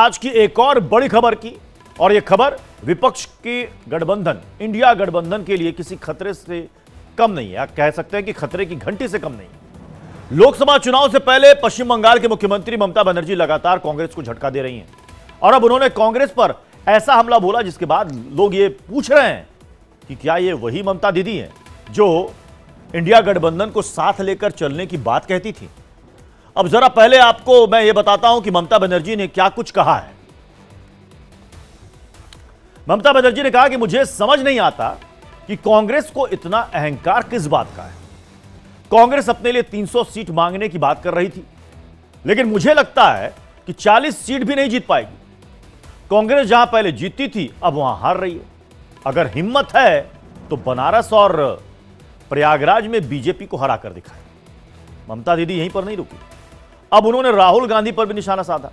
आज की एक और बड़ी खबर की, और यह खबर विपक्ष की गठबंधन इंडिया गठबंधन के लिए किसी खतरे से कम नहीं है, या कह सकते हैं कि खतरे की घंटी से कम नहीं। लोकसभा चुनाव से पहले पश्चिम बंगाल के मुख्यमंत्री ममता बनर्जी लगातार कांग्रेस को झटका दे रही हैं, और अब उन्होंने कांग्रेस पर ऐसा हमला बोला जिसके बाद लोग ये पूछ रहे हैं कि क्या ये वही ममता दीदी हैं जो इंडिया गठबंधन को साथ लेकर चलने की बात कहती थी। अब जरा पहले आपको मैं ये बताता हूं कि ममता बनर्जी ने क्या कुछ कहा है। ममता बनर्जी ने कहा कि मुझे समझ नहीं आता कि कांग्रेस को इतना अहंकार किस बात का है। कांग्रेस अपने लिए 300 सीट मांगने की बात कर रही थी, लेकिन मुझे लगता है कि 40 सीट भी नहीं जीत पाएगी। कांग्रेस जहां पहले जीतती थी अब वहां हार रही है। अगर हिम्मत है तो बनारस और प्रयागराज में बीजेपी को हरा कर दिखाए। ममता दीदी यहीं पर नहीं रुकी, अब उन्होंने राहुल गांधी पर भी निशाना साधा।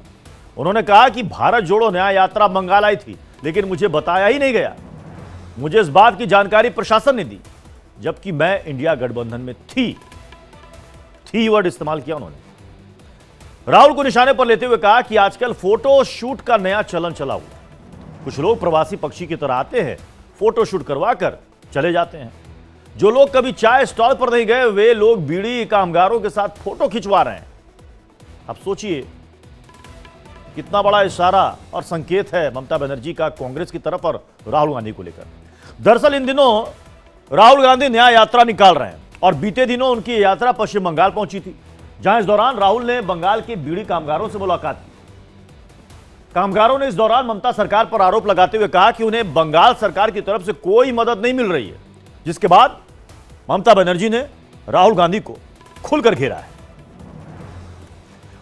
उन्होंने कहा कि भारत जोड़ो न्याय यात्रा बंगाल आई थी, लेकिन मुझे बताया ही नहीं गया। मुझे इस बात की जानकारी प्रशासन ने दी, जबकि मैं इंडिया गठबंधन में थी वर्ड इस्तेमाल किया उन्होंने। राहुल को निशाने पर लेते हुए कहा कि आजकल फोटो शूट का नया चलन चला हुआ। कुछ लोग प्रवासी पक्षी की तरह आते हैं, फोटो शूट करवा कर चले जाते हैं। जो लोग कभी चाय स्टॉल पर नहीं गए, वे लोग बीड़ी कामगारों के साथ फोटो खिंचवा रहे हैं। अब सोचिए कितना बड़ा इशारा और संकेत है ममता बनर्जी का कांग्रेस की तरफ और राहुल गांधी को लेकर। दरअसल इन दिनों राहुल गांधी न्याय यात्रा निकाल रहे हैं, और बीते दिनों उनकी यात्रा पश्चिम बंगाल पहुंची थी, जहां इस दौरान राहुल ने बंगाल के बीड़ी कामगारों से मुलाकात की। कामगारों ने इस दौरान ममता सरकार पर आरोप लगाते हुए कहा कि उन्हें बंगाल सरकार की तरफ से कोई मदद नहीं मिल रही है, जिसके बाद ममता बनर्जी ने राहुल गांधी को खुलकर घेरा है।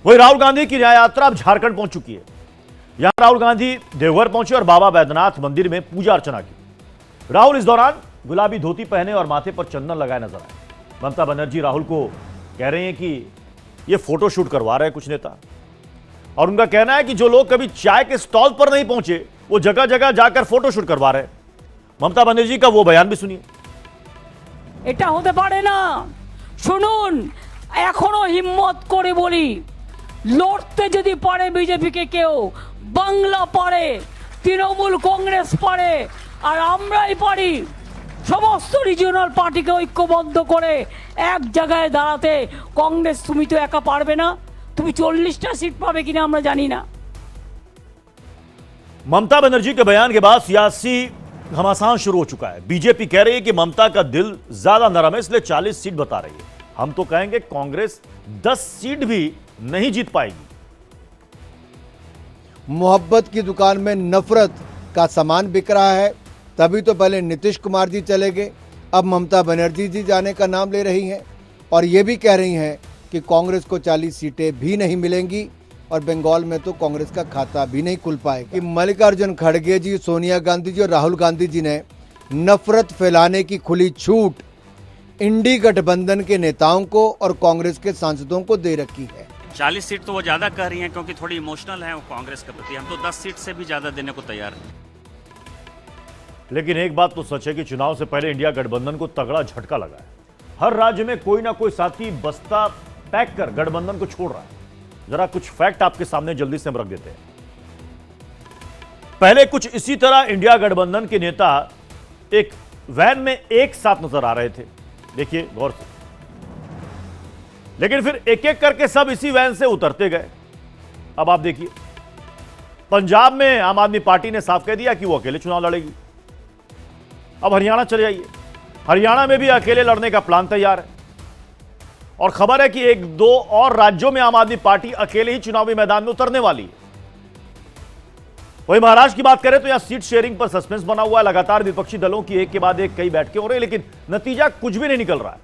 वही राहुल गांधी की न्याय यात्रा अब झारखंड पहुंच चुकी है। यहां राहुल गांधी देवघर पहुंचे और बाबा बैद्यनाथ मंदिर में पूजा अर्चना की। राहुल इस दौरान गुलाबी धोती पहने और माथे पर चंदन लगाए नजर आए। ममता बनर्जी राहुल को कह रही हैं कि ये फोटो शूट करवा रहे हैं कुछ नेता, और उनका कहना है कि जो लोग कभी चाय के स्टॉल पर नहीं पहुंचे वो जगह जगह जाकर फोटो शूट करवा रहे हैं। ममता बनर्जी का वो बयान भी सुनिए। এটা হতে পারে না। শুনুন, এখনো হিম্মত করে বলি, লড়তে যদি পারে বিজেপিকে কেউ, বাংলা পারে, তৃণমূল কংগ্রেস পারে, আর আমরাই পারি সমস্ত রিজিওনাল পার্টিকে ঐক্যবদ্ধ করে এক জায়গায় দাঁড়াতে। কংগ্রেস তুমি তো একা পারবে না, তুমি 40টা সিট পাবে কিনা আমরা জানি না। ममता बनर्जी के बयान के बाद सियासी घमासान शुरू हो चुका है। बीजेपी कह रही है कि ममता का दिल ज्यादा नरम है, इसलिए 40 सीट बता रही है। हम तो कहेंगे कांग्रेस 10 सीट भी नहीं जीत पाएगी। मोहब्बत की दुकान में नफरत का सामान बिक रहा है, तभी तो पहले नीतीश कुमार जी चले गए, अब ममता बनर्जी जी जाने का नाम ले रही हैं, और ये भी कह रही हैं कि कांग्रेस को 40 सीटें भी नहीं मिलेंगी, और बंगाल में तो कांग्रेस का खाता भी नहीं खुल पाएगा। कि मल्लिकार्जुन खड़गे जी, सोनिया गांधी जी और राहुल गांधी जी ने नफरत फैलाने की खुली छूट इंडी गठबंधन के नेताओं को और कांग्रेस के सांसदों को दे रखी है। 40 सीट तो वो ज़्यादा कह रही हैं, क्योंकि थोड़ी इमोशनल है वो कांग्रेस के प्रति। हम तो 10 सीट से भी ज़्यादा देने को तैयार हैं। लेकिन एक बात तो सच है कि चुनाव से पहले इंडिया गठबंधन को तगड़ा झटका लगा है। हर राज्य में कोई ना कोई साथी बस्ता पैक कर गठबंधन को छोड़ रहा है। जरा कुछ फैक्ट आपके सामने जल्दी से हम रख देते हैं। पहले कुछ इसी तरह इंडिया गठबंधन के नेता एक वैन में एक साथ नजर आ रहे थे, देखिए गौर से। लेकिन फिर एक एक करके सब इसी वैन से उतरते गए। अब आप देखिए, पंजाब में आम आदमी पार्टी ने साफ कह दिया कि वो अकेले चुनाव लड़ेगी। अब हरियाणा चले जाइए, हरियाणा में भी अकेले लड़ने का प्लान तैयार है, और खबर है कि एक दो और राज्यों में आम आदमी पार्टी अकेले ही चुनावी मैदान में उतरने वाली है। वहीं महाराष्ट्र की बात करें तो यहां सीट शेयरिंग पर सस्पेंस बना हुआ है। लगातार विपक्षी दलों की एक के बाद एक कई बैठकें हो रही है, लेकिन नतीजा कुछ भी नहीं निकल रहा है।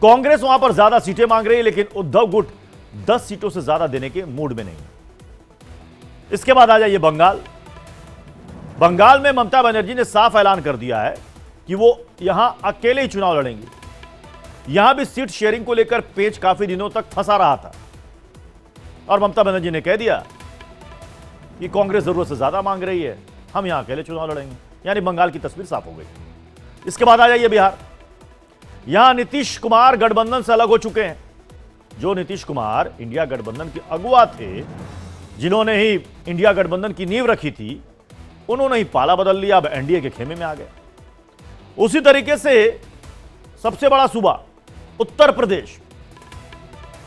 कांग्रेस वहां पर ज्यादा सीटें मांग रही है, लेकिन उद्धव गुट 10 सीटों से ज्यादा देने के मूड में नहीं है। इसके बाद आ जाइए बंगाल। बंगाल में ममता बनर्जी ने साफ ऐलान कर दिया है कि वो यहां अकेले ही चुनाव लड़ेंगी। यहां भी सीट शेयरिंग को लेकर पेच काफी दिनों तक फंसा रहा था, और ममता बनर्जी ने कह दिया कि कांग्रेस जरूरत से ज्यादा मांग रही है, हम यहां अकेले चुनाव लड़ेंगे। यानी बंगाल की तस्वीर साफ हो गई। इसके बाद आ जाइए बिहार। यहां नीतीश कुमार गठबंधन से अलग हो चुके हैं। जो नीतीश कुमार इंडिया गठबंधन के अगुवा थे, जिन्होंने ही इंडिया गठबंधन की नींव रखी थी, उन्होंने ही पाला बदल लिया, अब एनडीए के खेमे में आ गए। उसी तरीके से सबसे बड़ा सूबा उत्तर प्रदेश,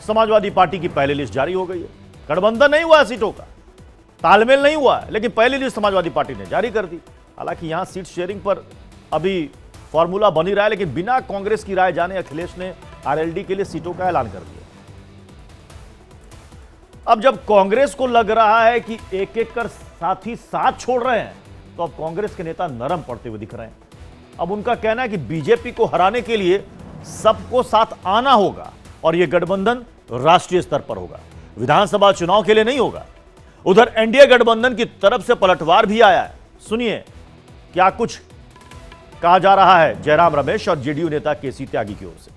समाजवादी पार्टी की पहली लिस्ट जारी हो गई है। गठबंधन नहीं हुआ है, सीटों का तालमेल नहीं हुआ है, लेकिन पहली लिस्ट समाजवादी पार्टी ने जारी कर दी। हालांकि यहां सीट शेयरिंग पर अभी फॉर्मूला बन ही रहा है, लेकिन बिना कांग्रेस की राय जाने अखिलेश ने आरएलडी के लिए सीटों का ऐलान कर दिया। अब जब कांग्रेस को लग रहा है कि एक एक कर साथी साथ छोड़ रहे हैं, तो अब कांग्रेस के नेता नरम पड़ते हुए दिख रहे हैं। अब उनका कहना है कि बीजेपी को हराने के लिए सबको साथ आना होगा और यह गठबंधन राष्ट्रीय स्तर पर होगा, विधानसभा चुनाव के लिए नहीं होगा। उधर एनडीए गठबंधन की तरफ से पलटवार भी आया है। सुनिए क्या कुछ कहा जा रहा है जयराम रमेश और जेडीयू नेता केसी त्यागी की ओर से।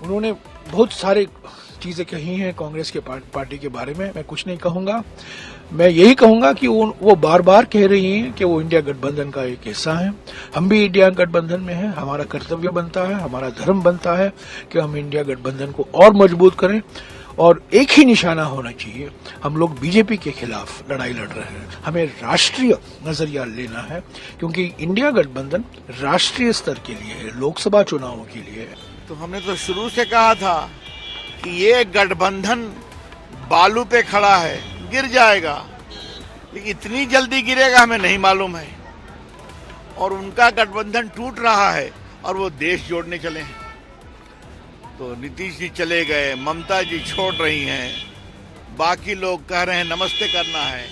उन्होंने बहुत सारे चीजें कही हैं कांग्रेस के पार्टी के बारे में। मैं कुछ नहीं कहूंगा, मैं यही कहूंगा कि वो बार बार कह रही हैं कि वो इंडिया गठबंधन का एक हिस्सा है। हम भी इंडिया गठबंधन में हैं। हमारा कर्तव्य बनता है, हमारा धर्म बनता है कि हम इंडिया गठबंधन को और मजबूत करें और एक ही निशाना होना चाहिए। हम लोग बीजेपी के खिलाफ लड़ाई लड़ रहे हैं। हमें राष्ट्रीय नजरिया लेना है क्योंकि इंडिया गठबंधन राष्ट्रीय स्तर के लिए है, लोकसभा चुनावों के लिए है। तो हमने तो शुरू से कहा था कि ये गठबंधन बालू पे खड़ा है, गिर जाएगा, लेकिन इतनी जल्दी गिरेगा हमें नहीं मालूम है। और उनका गठबंधन टूट रहा है और वो देश जोड़ने चले हैं। तो नीतीश जी चले गए, ममता जी छोड़ रही हैं, बाकी लोग कह रहे हैं नमस्ते करना है।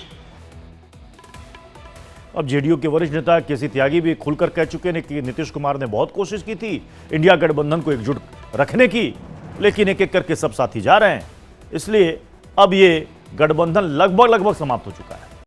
अब जेडीयू के वरिष्ठ नेता केसी त्यागी भी खुलकर कह चुके हैं कि नीतीश कुमार ने बहुत कोशिश की थी इंडिया गठबंधन को एकजुट रखने की, लेकिन एक एक करके सब साथी जा रहे हैं, इसलिए अब ये गठबंधन लगभग समाप्त हो चुका है।